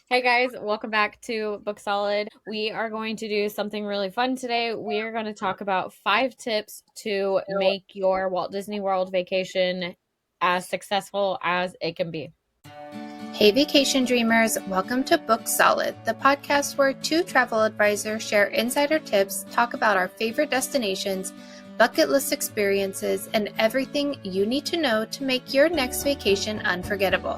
Hey guys, welcome back to Book Solid. We are going to do something really fun today. We are going to talk about 5 tips to make your Walt Disney World vacation as successful as it can be. Hey, vacation dreamers, welcome to Book Solid, the podcast where two travel advisors share insider tips, talk about our favorite destinations, bucket list experiences, and everything you need to know to make your next vacation unforgettable.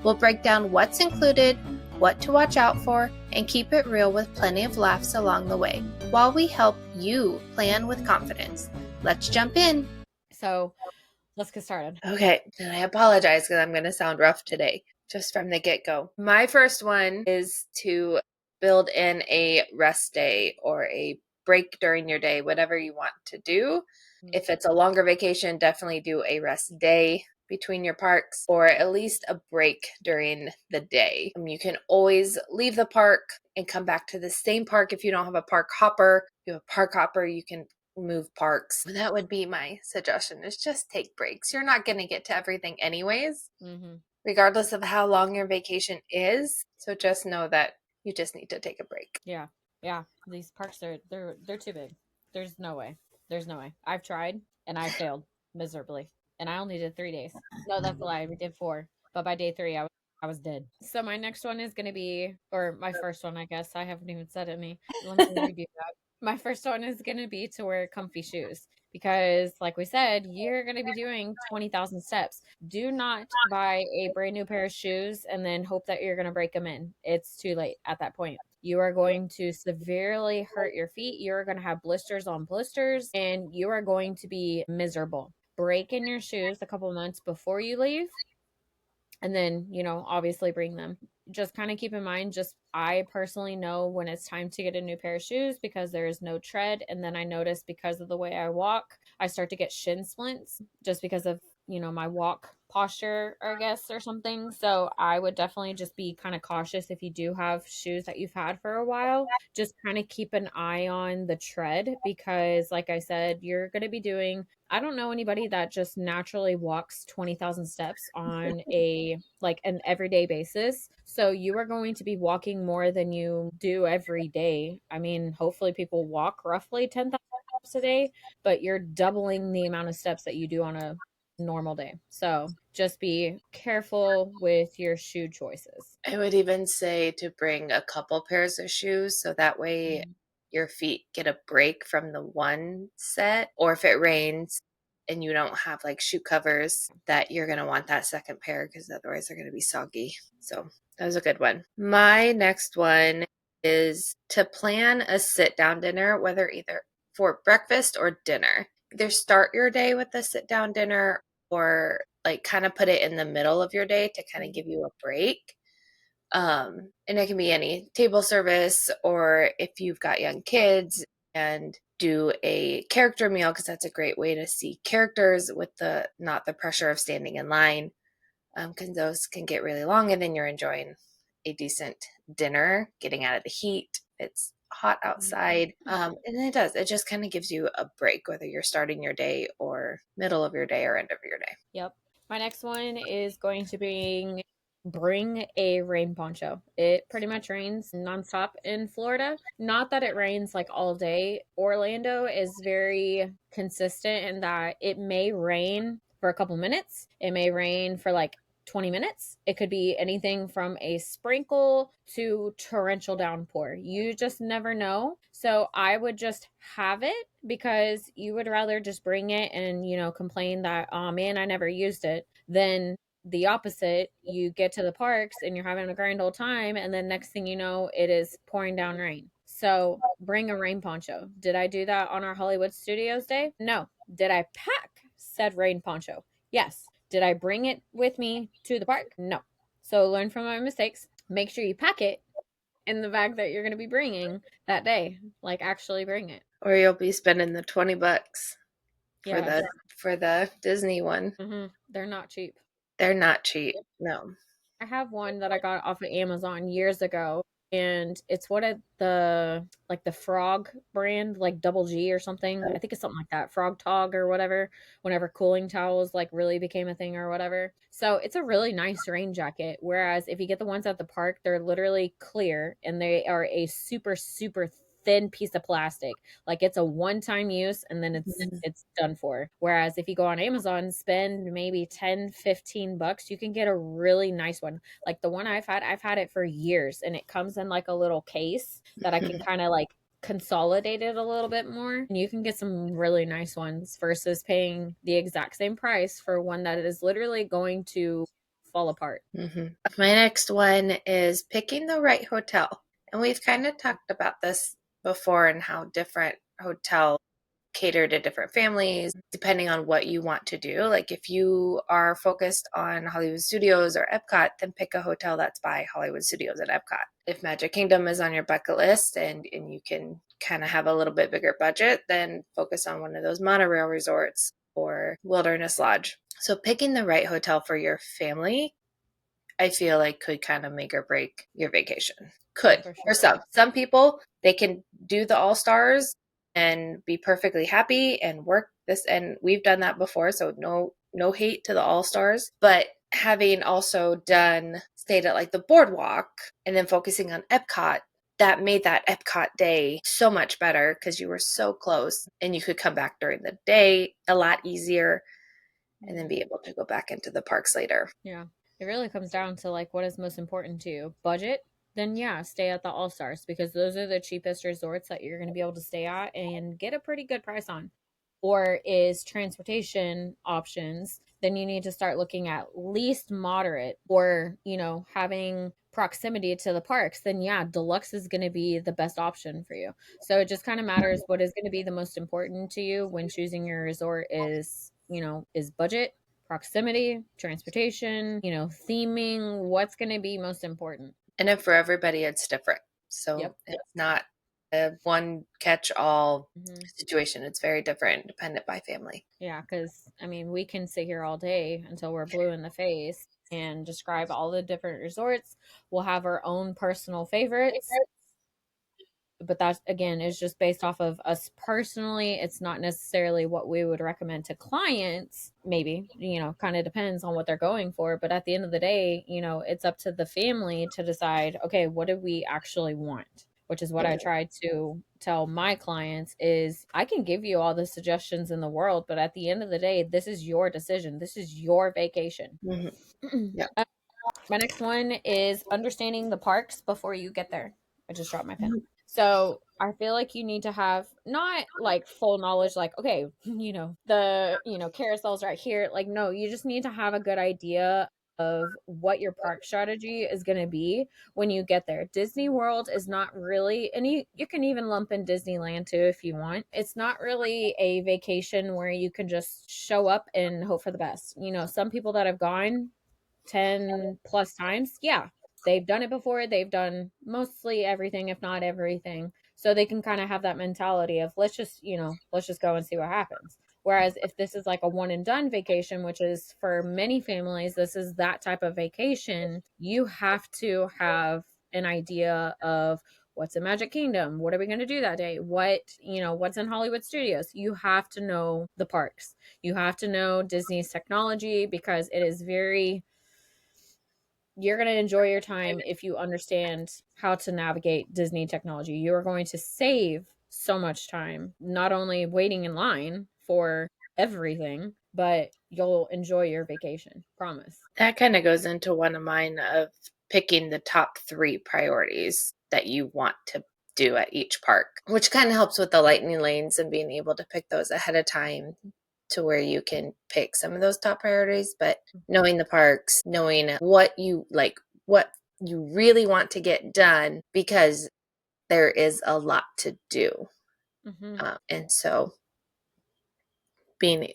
We'll break down what's included, what to watch out for, and keep it real with plenty of laughs along the way, while we help you plan with confidence. Let's jump in. So let's get started. Okay, and I apologize because I'm going to sound rough today, just from the get-go. My first one is to build in a rest day or a break during your day, whatever you want to do. If it's a longer vacation, definitely do a rest day between your parks or at least a break during the day. You can always leave the park and come back to the same park if you don't have a park hopper. If you have a park hopper, you can move parks. That would be my suggestion, is just take breaks. You're not going to get to everything anyways, regardless of how long your vacation is. So just know that you just need to take a break. Yeah. These parks they're too big. There's no way. There's no way. I've tried and I failed miserably. And I only did 3 days. No, that's a lie. We did 4. But by day 3, I was dead. So my next one is going to be, or my first one, I guess. I haven't even said any. Let me redo that. My first one is going to be to wear comfy shoes because, like we said, you're going to be doing 20,000 steps. Do not buy a brand new pair of shoes and then hope that you're going to break them in. It's too late at that point. You are going to severely hurt your feet. You're going to have blisters on blisters and you are going to be miserable. Break in your shoes a couple months before you leave and then, obviously bring them. Just kind of keep in mind, just I personally know when it's time to get a new pair of shoes because there is no tread. And then I notice because of the way I walk, I start to get shin splints just because of, my walk posture, I guess, or something. So I would definitely just be kind of cautious if you do have shoes that you've had for a while. Just kind of keep an eye on the tread because, like I said, you're going to be doing I don't know anybody that just naturally walks 20,000 steps on an everyday basis. So you are going to be walking more than you do every day. I mean, hopefully people walk roughly 10,000 steps a day, but you're doubling the amount of steps that you do on a normal day. So just be careful with your shoe choices. I would even say to bring a couple pairs of shoes so that way your feet get a break from the one set. Or if it rains and you don't have like shoe covers, that you're going to want that second pair because otherwise they're going to be soggy. So that was a good one. My next one is to plan a sit down dinner, whether either for breakfast or dinner. Either start your day with a sit down dinner or like kind of put it in the middle of your day to kind of give you a break. And it can be any table service, or if you've got young kids, and do a character meal because that's a great way to see characters with the not the pressure of standing in line, because those can get really long, and then you're enjoying a decent dinner, getting out of the heat. It's hot outside, and it just kind of gives you a break, whether you're starting your day or middle of your day or end of your day. Yep. My next one is going to be bring a rain poncho. It pretty much rains nonstop in Florida. Not that it rains like all day. Orlando is very consistent in that it may rain for a couple minutes. It may rain for like 20 minutes. It could be anything from a sprinkle to torrential downpour. You just never know. So I would just have it because you would rather just bring it and, complain that, oh man, I never used it, than the opposite. You get to the parks and you're having a grand old time. And then next thing you know, it is pouring down rain. So bring a rain poncho. Did I do that on our Hollywood Studios day? No. Did I pack said rain poncho? Yes. Did I bring it with me to the park? No. So learn from my mistakes. Make sure you pack it in the bag that you're going to be bringing that day. Like actually bring it. Or you'll be spending the $20 for Yes. the Disney one. They're not cheap. They're not cheap. No. I have one that I got off of Amazon years ago. and it's what of the like the Frog brand, like Double G or something. I think it's something like that, Frog Tog or whatever. Whenever cooling towels like really became a thing or whatever, so it's a really nice rain jacket. Whereas if you get the ones at the park, they're literally clear and they are a super super thin piece of plastic. Like it's a one time use and then it's done for. Whereas if you go on Amazon, spend maybe 10-15 bucks, you can get a really nice one. Like the one I've had it for years and it comes in like a little case that I can kind of like consolidate it a little bit more. And you can get some really nice ones versus paying the exact same price for one that is literally going to fall apart. Mm-hmm. My next one is picking the right hotel. And we've kind of talked about this before and how different hotels cater to different families depending on what you want to do. Like if you are focused on Hollywood Studios or Epcot, then pick a hotel that's by Hollywood Studios and Epcot. If Magic Kingdom is on your bucket list and you can kind of have a little bit bigger budget, then focus on one of those monorail resorts or Wilderness Lodge. So picking the right hotel for your family, I feel like could kind of make or break your vacation. Oh, Could for for sure. some people they can do the all stars and be perfectly happy and work this, and we've done that before, so no hate to the all stars, but having also done stayed at like the boardwalk and then focusing on Epcot, that made that Epcot day so much better because you were so close and you could come back during the day a lot easier and then Mhm. be able to go back into the parks later. Yeah. It really comes down to like what is most important to you. Budget, then yeah, stay at the All Stars because those are the cheapest resorts that you're going to be able to stay at and get a pretty good price on. Or is transportation options, then you need to start looking at least moderate or, having proximity to the parks, then yeah, deluxe is going to be the best option for you. So it just kind of matters what is going to be the most important to you when choosing your resort is budget, proximity, transportation, theming, what's going to be most important. And then for everybody, it's different. So Yep. it's not a one catch all Hmm. situation. It's very different, dependent by family. Yeah, because I mean, we can sit here all day until we're blue in the face and describe all the different resorts. We'll have our own personal favorites, but that again is just based off of us personally. It's not necessarily what we would recommend to clients. Maybe, kind of depends on what they're going for. But at the end of the day, it's up to the family to decide, okay, what do we actually want? Which is what I try to tell my clients is I can give you all the suggestions in the world, but at the end of the day, this is your decision. This is your vacation. Hmm. Yeah. My next one is understanding the parks before you get there. I just dropped my pen. So I feel like you need to have not like full knowledge, like, okay, the carousel's right here. Like, no, you just need to have a good idea of what your park strategy is going to be when you get there. Disney World is not really, and you can even lump in Disneyland too if you want. It's not really a vacation where you can just show up and hope for the best. Some people that have gone 10 plus times. Yeah, they've done it before. They've done mostly everything, if not everything. So they can kind of have that mentality of let's just go and see what happens. Whereas if this is like a one and done vacation, which is for many families, this is that type of vacation, you have to have an idea of what's in Magic Kingdom, what are we going to do that day, what's in Hollywood Studios. You have to know the parks. You have to know Disney's technology because it is very you're going to enjoy your time if you understand how to navigate Disney technology. You are going to save so much time, not only waiting in line for everything, but you'll enjoy your vacation. Promise. That kind of goes into one of mine of picking the top three priorities that you want to do at each park, which kind of helps with the lightning lanes and being able to pick those ahead of time to where you can pick some of those top priorities. But knowing the parks, knowing what you like, what you really want to get done, because there is a lot to do. Mm-hmm. And so being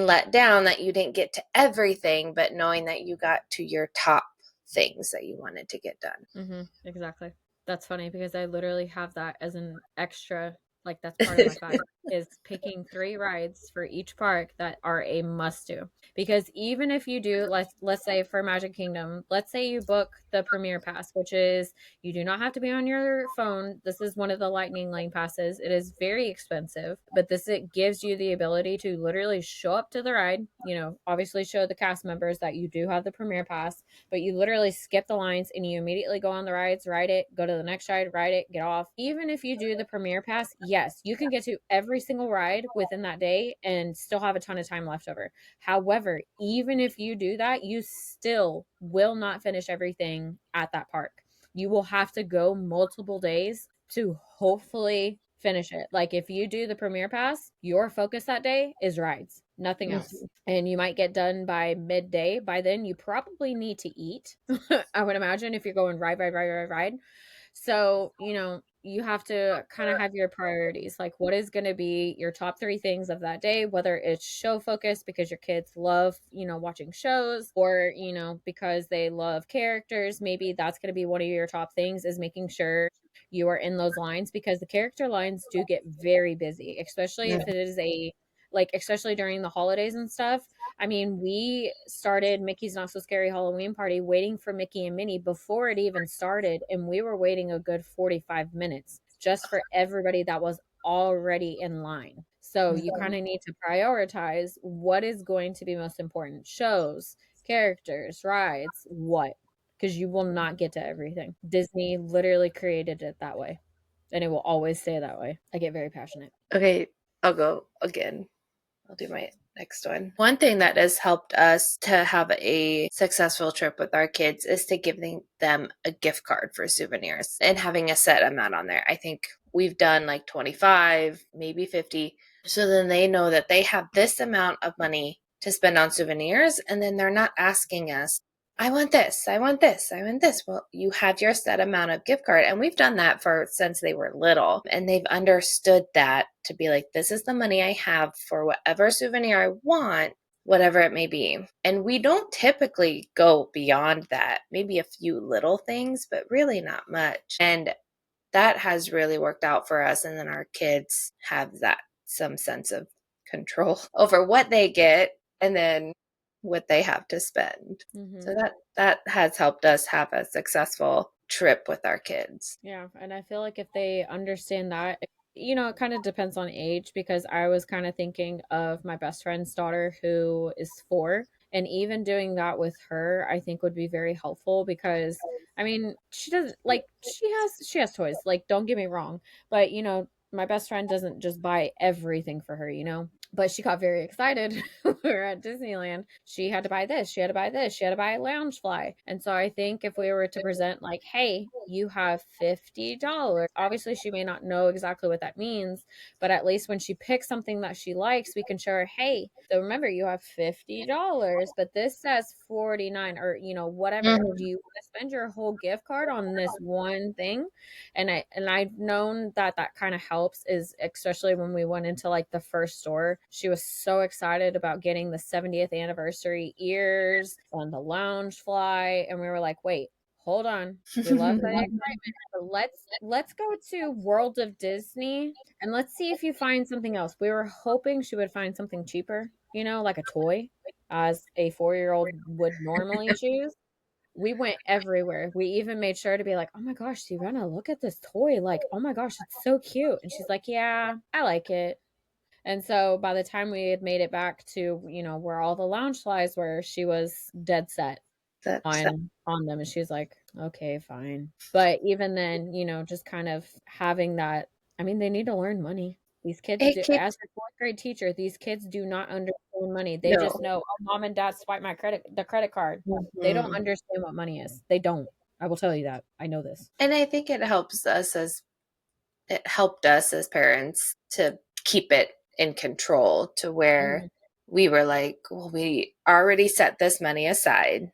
let down that you didn't get to everything, but knowing that you got to your top things that you wanted to get done. Mm-hmm. Exactly. That's funny because I literally have that as an extra, like that's part of my 5. is picking 3 rides for each park that are a must do. Because even if you do, let's say for Magic Kingdom, let's say you book the Premier Pass, which is you do not have to be on your phone. This is one of the Lightning Lane passes. It is very expensive, but this it gives you the ability to literally show up to the ride, obviously show the cast members that you do have the Premier Pass, but you literally skip the lines and you immediately go on the rides, ride it, go to the next ride, ride it, get off. Even if you do the Premier Pass, yes, you can get to every single ride within that day and still have a ton of time left over. However, even if you do that, you still will not finish everything at that park. You will have to go multiple days to hopefully finish it. Like if you do the Premier Pass, your focus that day is rides, nothing else. Mhm. And you might get done by midday. By then, you probably need to eat. I would imagine if you're going ride, ride, ride, ride, ride. So, you have to kind of have your priorities. Like, what is going to be your top 3 things of that day, whether it's show focus because your kids love, watching shows, or, because they love characters. Maybe that's going to be one of your top things is making sure you are in those lines because the character lines do get very busy, especially if it is especially during the holidays and stuff. I mean, we started Mickey's Not So Scary Halloween Party waiting for Mickey and Minnie before it even started, and we were waiting a good 45 minutes just for everybody that was already in line. So you kind Mhm. of need to prioritize what is going to be most important: shows, characters, rides, what? Because you will not get to everything. Disney literally created it that way, and it will always stay that way. I get very passionate. Okay, I'll go again. I'll do my next one. One thing that has helped us to have a successful trip with our kids is to giving them a gift card for souvenirs and having a set amount on there. I think we've done like 25, maybe 50. So then they know that they have this amount of money to spend on souvenirs. And then they're not asking us, I want this, I want this, I want this. Well, you have your set amount of gift card. And we've done that for since they were little. And they've understood that to be like, this is the money I have for whatever souvenir I want, whatever it may be. And we don't typically go beyond that, maybe a few little things, but really not much. And that has really worked out for us. And then our kids have that some sense of control over what they get and then what they have to spend. So Hmm. that has helped us have a successful trip with our kids. Yeah, and I feel like if they understand that, it kind of depends on age because I was kind of thinking of my best friend's daughter who is 4, and even doing that with her, I think would be very helpful because I mean, she doesn't like she has toys. Like don't get me wrong, but my best friend doesn't just buy everything for her. But she got very excited when we were at Disneyland. She had to buy this, she had to buy this, she had to buy a lounge fly. And so I think if we were to present like, hey, you have $50. Obviously she may not know exactly what that means, but at least when she picks something that she likes, we can show her, hey, so remember you have $50, but this says 49 or whatever. Do Mhm. you want to spend your whole gift card on this one thing? And I've known that that kind of helps is especially when we went into like the first store. She was so excited about getting the 70th anniversary ears on the lounge fly, and we were like, wait, hold on. We love the excitement, but let's go to World of Disney and let's see if you find something else. We were hoping she would find something cheaper, like a toy, as a 4-year-old would normally choose. We went everywhere. We even made sure to be like, "Oh my gosh, Savannah, look at this toy. Like, oh my gosh, it's so cute." And she's like, "Yeah, I like it." And so by the time we had made it back to, where all the lounge flies were, she was dead set That's on them, and she's like, "Okay, fine." But even then, just kind of having that, I mean, they need to learn money. These kids it do, as keeps a 4th grade teacher, these kids do not understand money. They just no. know, "Oh, mom and dad swipe the credit card." They don't Mhm. understand what money is. They don't. I will tell you that. I know this. And I think it helped us as parents to keep it in control to where Mhm. we were like, well, we already set this money aside.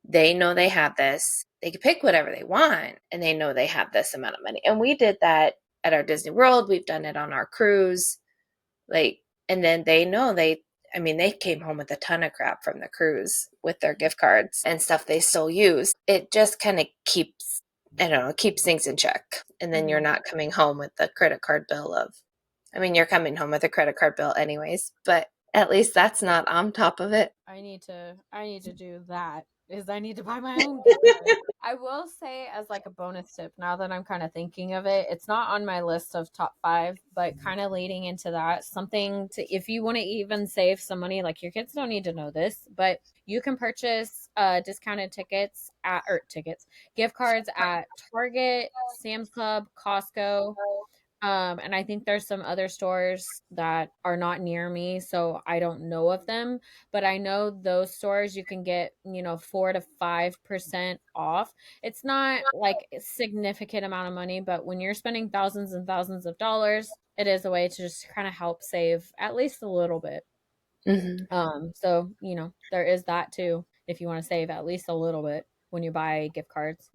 They know they have this. They can pick whatever they want, and they know they have this amount of money. And we did that at our Disney World. We've done it on our cruise. Like, and then they know I mean, they came home with a ton of crap from the cruise with their gift cards and stuff they still use. It just kind of I don't know, keeps things in check. And then you're Mhm. not coming home with the credit card bill of I mean, you're coming home with a credit card bill anyways, but at least that's not on top of it. I need to do that. Is I need to buy my own gift card. I will say, as like a bonus tip, now that I'm kind of thinking of it, it's not on my list of top five, but kind of leading into that, something to, if you want to even save some money, like your kids don't need to know this, but you can purchase discounted tickets at, or tickets, gift cards at Target, Sam's Club, Costco, and I think there's some other stores that are not near me, so I don't know of them. But I know those stores you can get, 4 to 5% off. It's not like a significant amount of money, but when you're spending thousands and thousands of dollars, it is a way to just kind of help save at least a little bit. Hmm. So there is that too. If you want to save at least a little bit when you buy gift cards.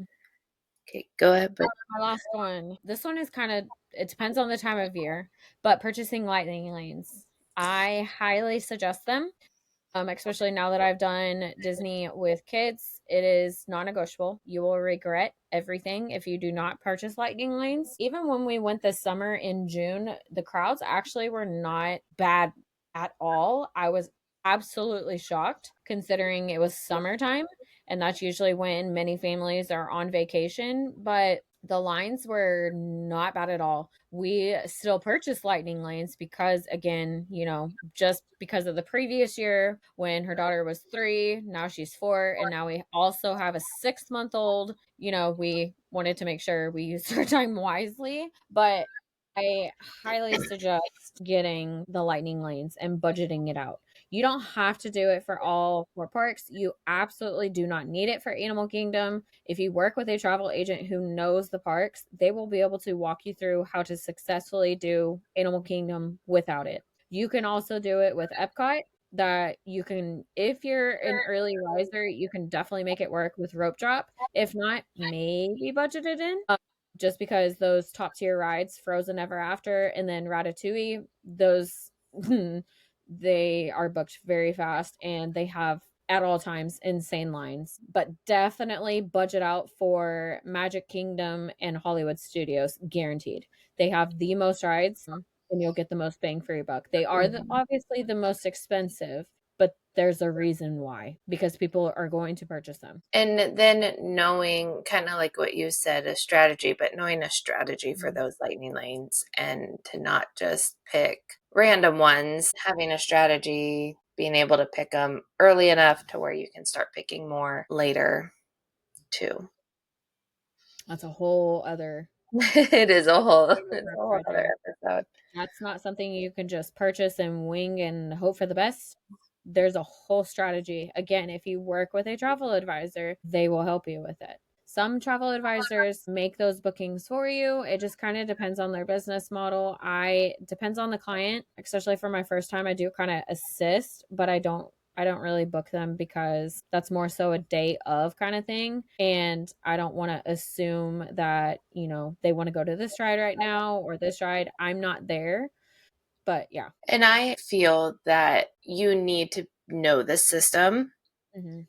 Okay, go ahead. But My last one. This one is kind of, it depends on the time of year, but purchasing lightning lanes. I highly suggest them. Especially now that I've done Disney with kids, it is non-negotiable. You will regret everything if you do not purchase lightning lanes. Even when we went this summer in June, the crowds actually were not bad at all. I was absolutely shocked considering it was summertime, and that's usually when many families are on vacation, but the lines were not bad at all. We still purchased lightning lanes because, again, just because of the previous year when her daughter was 3, now she's 4, and now we also have a 6-month old. We wanted to make sure we used our time wisely, but I highly suggest getting the lightning lanes and budgeting it out. You don't have to do it for all 4 parks. You absolutely do not need it for Animal Kingdom. If you work with a travel agent who knows the parks, they will be able to walk you through how to successfully do Animal Kingdom without it. You can also do it with Epcot. That you can, if you're an early riser, you can definitely make it work with rope drop. If not, maybe budget it in. Just because those top tier rides, Frozen Ever After and then Ratatouille, those they are booked very fast and they have at all times insane lines. But definitely budget out for Magic Kingdom and Hollywood Studios, guaranteed. They have the most rides and you'll get the most bang for your buck. They are obviously the most expensive, but there's a reason why, because people are going to purchase them. and then knowing kind of like what you said, a strategy, but knowing a strategy for Mhm. those lightning lanes and to not just pick random ones, having a strategy, being able to pick them early enough to where you can start picking more later too. That's a whole other It is a whole, it's a universe whole right other there. episode. That's not something you can just purchase and wing and hope for the best. There's a whole strategy. Again, if you work with a travel advisor, they will help you with it. Some travel advisors make those bookings for you. It just kind of depends on their business model. I depends on the client, especially for my first time I do kind of assist, but I don't really book them because that's more so a day of kind of thing. And I don't want to assume that, they want to go to this ride right now or this ride. I'm not there. But yeah. And I feel that you need to know the system Hmm.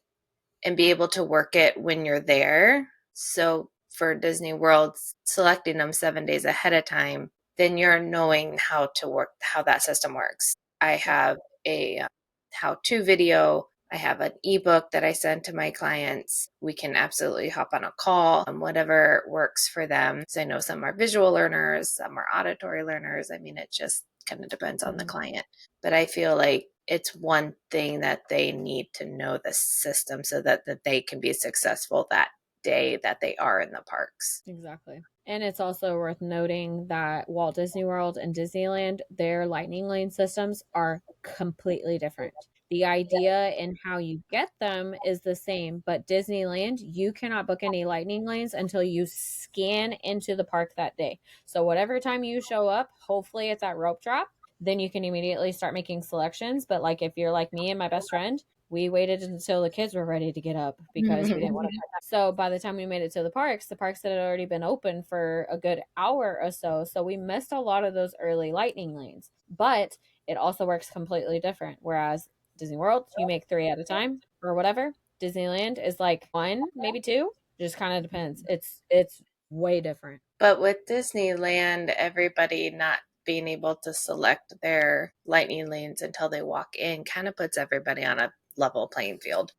and be able to work it when you're there. So for Disney World, selecting them 7 days ahead of time, then you're knowing how to work, how that system works. I have a how to video. I have an ebook that I send to my clients. We can absolutely hop on a call, whatever works for them. So I know some are visual learners, some are auditory learners. I mean, it just kind of depends on the Mhm. client. But I feel like it's one thing that they need to know the system so that they can be successful that day that they are in the parks. Exactly. And it's also worth noting that Walt Disney World and Disneyland, their lightning lane systems are completely different. The idea and how you get them is the same, but Disneyland, you cannot book any lightning lanes until you scan into the park that day. So, whatever time you show up, hopefully it's at rope drop, then you can immediately start making selections. But, like, if you're like me and my best friend, we waited until the kids were ready to get up because we didn't want to. So by the time we made it to the parks had already been open for a good hour or so. So we missed a lot of those early lightning lanes. But it also works completely different. Whereas Disney World, you make 3 at a time or whatever. Disneyland is like 1, maybe 2. Just kind of depends. It's way different. But with Disneyland, everybody not being able to select their lightning lanes until they walk in kind of puts everybody on a level playing field.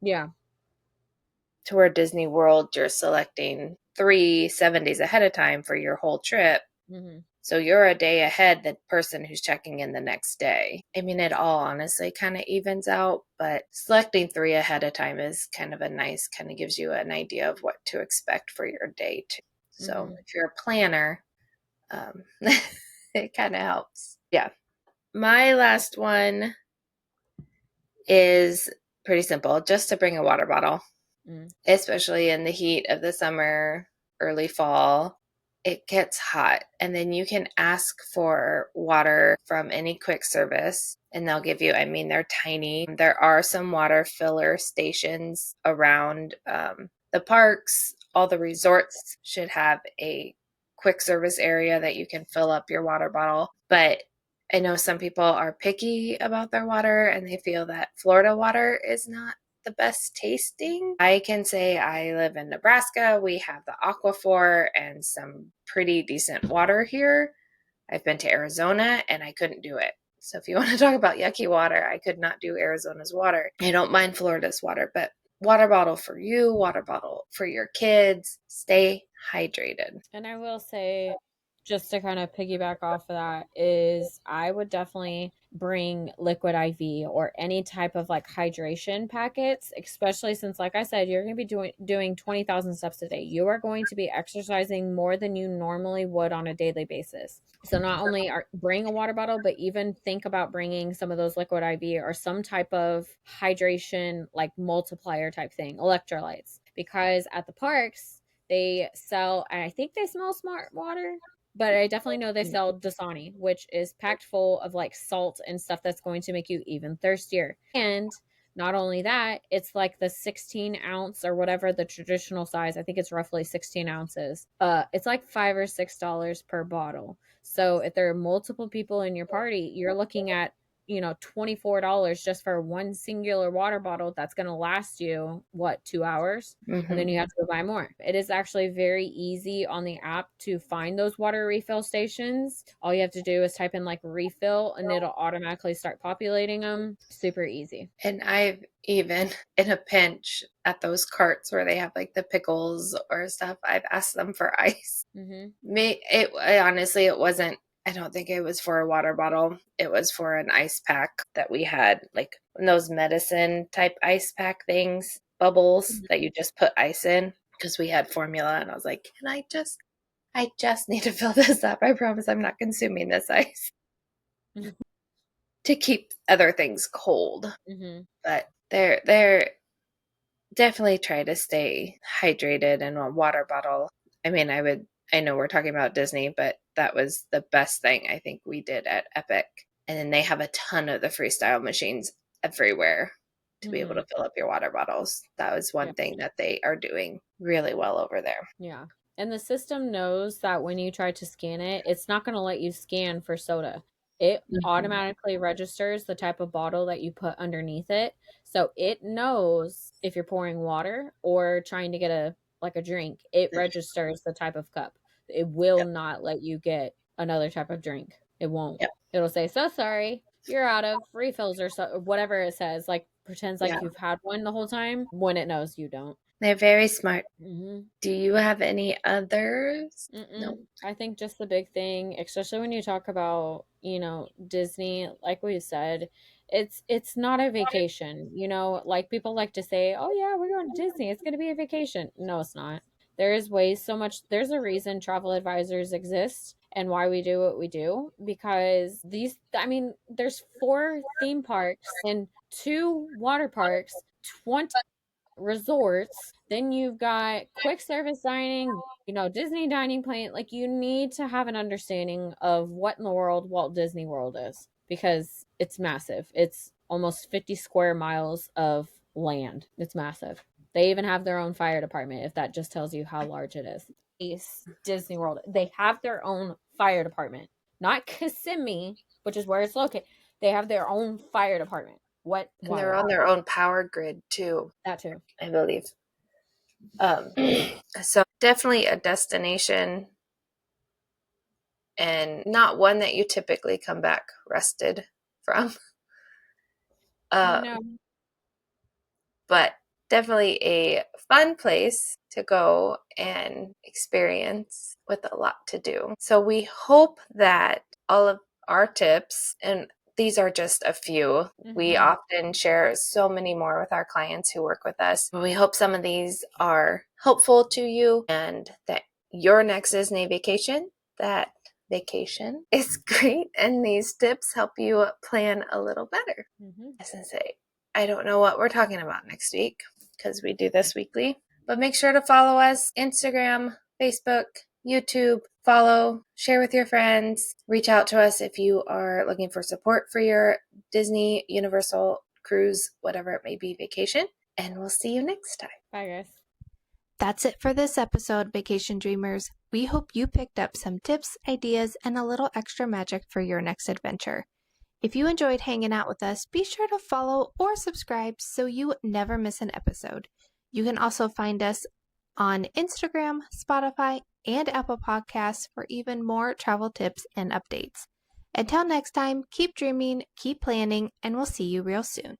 Yeah. To where Disney World, you're selecting 7 days ahead of time for your whole trip. Hmm. So you're a day ahead the person who's checking in the next day. I mean, it all honestly kind of evens out, but selecting 3 ahead of time is kind of a nice, kind of gives you an idea of what to expect for your day too. So Hmm. if you're a planner, it kind of helps. Yeah. My last one is pretty simple, just to bring a water bottle, Mm. especially in the heat of the summer, early fall. It gets hot, and then you can ask for water from any quick service, and they'll give you, I mean, they're tiny. There are some water filler stations around the parks. All the resorts should have a quick service area that you can fill up your water bottle. But I know some people are picky about their water and they feel that Florida water is not the best tasting. I can say I live in Nebraska. We have the Aquifer and some pretty decent water here. I've been to Arizona and I couldn't do it. So if you want to talk about yucky water, I could not do Arizona's water. I don't mind Florida's water, but water bottle for you, water bottle for your kids. Stay hydrated. And I will say, just to kind of piggyback off of that, is I would definitely bring liquid IV or any type of like hydration packets, especially since, like I said, you're going to be doing 20,000 steps a day. You are going to be exercising more than you normally would on a daily basis. So not only bring a water bottle, but even think about bringing some of those liquid IV or some type of hydration like multiplier type thing, electrolytes, because at the parks they sell, I think they smell smart water, but I definitely know they sell Dasani, which is packed full of like salt and stuff that's going to make you even thirstier. And not only that, it's like the 16-ounce or whatever the traditional size. I think it's roughly 16 ounces. It's like $5 or $6 per bottle. So if there are multiple people in your party, you're looking at $24 just for one singular water bottle that's going to last you what, 2 hours, and then Mm-hmm. you have to go buy more. It is actually very easy on the app to find those water refill stations. All you have to do is type in like refill and it'll automatically start populating them. Super easy. And I've even, in a pinch, at those carts where they have like the pickles or stuff, I've asked them for ice. Mm-hmm. Honestly, it wasn't, I don't think it was for a water bottle. It was for an ice pack that we had, like those medicine type ice pack things, bubbles that you just put ice in, because we had formula. And I was like, I just need to fill this up. I promise I'm not consuming this ice to keep other things cold. Mm-hmm. But they're definitely try to stay hydrated and a water bottle. I mean, I know we're talking about Disney, but that was the best thing I think we did at Epic. And then they have a ton of the freestyle machines everywhere to be able Mm-hmm. to fill up your water bottles. That was one thing that they are doing really well over there. Yeah. And the system knows that when you try to scan it, it's not going to let you scan for soda. It Mhm. automatically registers the type of bottle that you put underneath it. So it knows if you're pouring water or trying to get a drink. It registers the type of cup. It will Yep. not let you get another type of drink. It won't. Yep. It'll say, "So sorry, you're out of refills," or whatever it says. Like pretends like Yeah. you've had one the whole time when it knows you don't. They're very smart. Mhm. Do you have any others? No. I think just the big thing, especially when you talk about, Disney, like we said, it's not a vacation. Like people like to say, "Oh yeah, we're going to Disney. It's going to be a vacation." No, it's not. There's a reason travel advisors exist and why we do what we do, because I mean, there's 4 theme parks and 2 water parks, 20 resorts. Then you've got quick service dining, Disney dining plan. Like you need to have an understanding of what in the world Walt Disney World is, because it's massive. It's almost 50 square miles of land. It's massive. They even have their own fire department, if that just tells you how large it is. East Disney World. They have their own fire department. Not Kissimmee, which is where it's located. They have their own fire department. What And they're wild. on their own power grid too, That too. I believe. Um, so definitely a destination and not one that you typically come back rested from. No. But definitely a fun place to go and experience with a lot to do. So we hope that all of our tips, and these are just a few, we often share so many more with our clients who work with us. We hope some of these are helpful to you and that your next Disney vacation, that vacation is great, and these tips help you plan a little better. As I say, I don't know what we're talking about next week because we do this weekly, but make sure to follow us Instagram, Facebook, YouTube. Follow, share with your friends, reach out to us if you are looking for support for your Disney, Universal, cruise, whatever it may be, vacation. And we'll see you next time. Bye, guys. That's it for this episode, Vacation Dreamers. We hope you picked up some tips, ideas, and a little extra magic for your next adventure. If you enjoyed hanging out with us, be sure to follow or subscribe so you never miss an episode. You can also find us on Instagram, Spotify, and Apple Podcasts for even more travel tips and updates. Until next time, keep dreaming, keep planning, and we'll see you real soon.